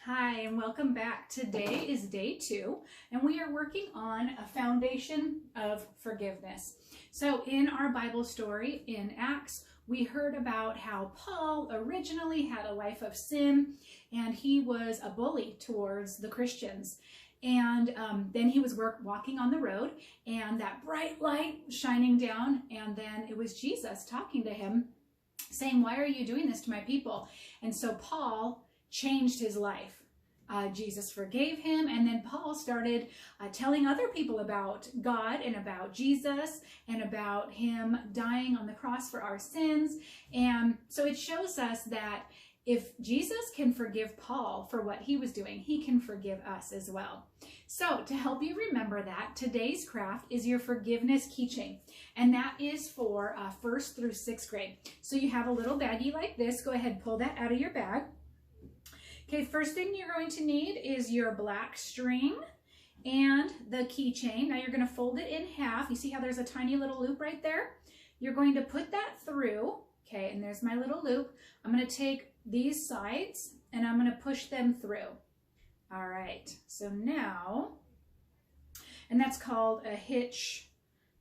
Hi, and welcome back. Today is day 2, and we are working on a foundation of forgiveness. So in our Bible story in Acts, we heard about how Paul originally had a life of sin, and he was a bully towards the Christians. And then he was walking on the road, and that bright light shining down, and then it was Jesus talking to him, saying, "Why are you doing this to my people?" And so Paul changed his life. Jesus forgave him, and then Paul started telling other people about God and about Jesus and about him dying on the cross for our sins. And so it shows us that if Jesus can forgive Paul for what he was doing, he can forgive us as well. So to help you remember that, today's craft is your forgiveness keychain, and that is for 1st through 6th grade. So you have a little baggie like this. Go ahead, pull that out of your bag. Okay, first thing you're going to need is your black string and the keychain. Now you're going to fold it in half. You see how there's a tiny little loop right there? You're going to put that through. Okay, and there's my little loop. I'm going to take these sides and I'm going to push them through. All right, so now, and that's called a hitch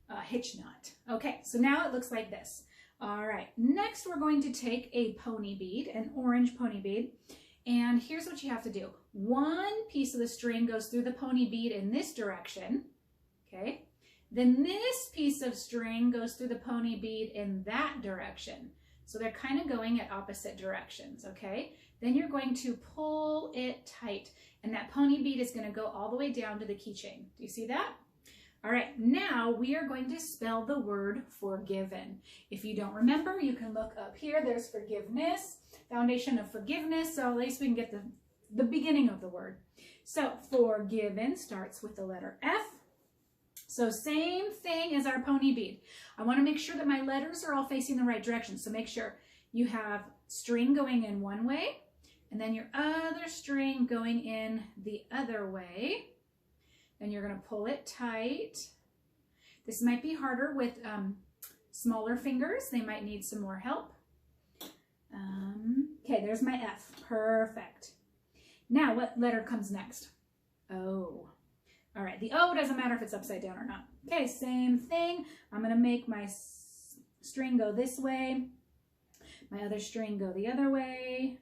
knot. Okay, so now it looks like this. All right, next we're going to take a pony bead, an orange pony bead. And here's what you have to do. One piece of the string goes through the pony bead in this direction, okay? Then this piece of string goes through the pony bead in that direction. So they're kind of going at opposite directions, okay? Then you're going to pull it tight, and that pony bead is going to go all the way down to the keychain. Do you see that? All right, now we are going to spell the word forgiven. If you don't remember, you can look up here. There's forgiveness, foundation of forgiveness. So at least we can get the beginning of the word. So forgiven starts with the letter F. So same thing as our pony bead. I want to make sure that my letters are all facing the right direction. So make sure you have string going in one way, and then your other string going in the other way. Then you're going to pull it tight. This might be harder with smaller fingers. They might need some more help. Okay, there's my F. Perfect. Now, what letter comes next? O. All right, the O doesn't matter if it's upside down or not. Okay, same thing. I'm going to make my string go this way, my other string go the other way.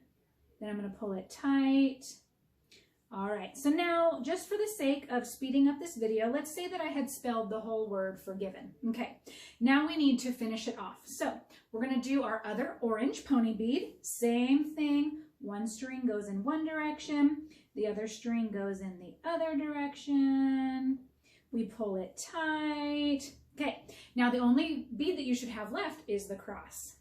Then I'm going to pull it tight. All right, so now just for the sake of speeding up this video, let's say that I had spelled the whole word forgiven. Okay, now we need to finish it off. So we're going to do our other orange pony bead. Same thing. One string goes in one direction. The other string goes in the other direction. We pull it tight. Okay, now the only bead that you should have left is the cross.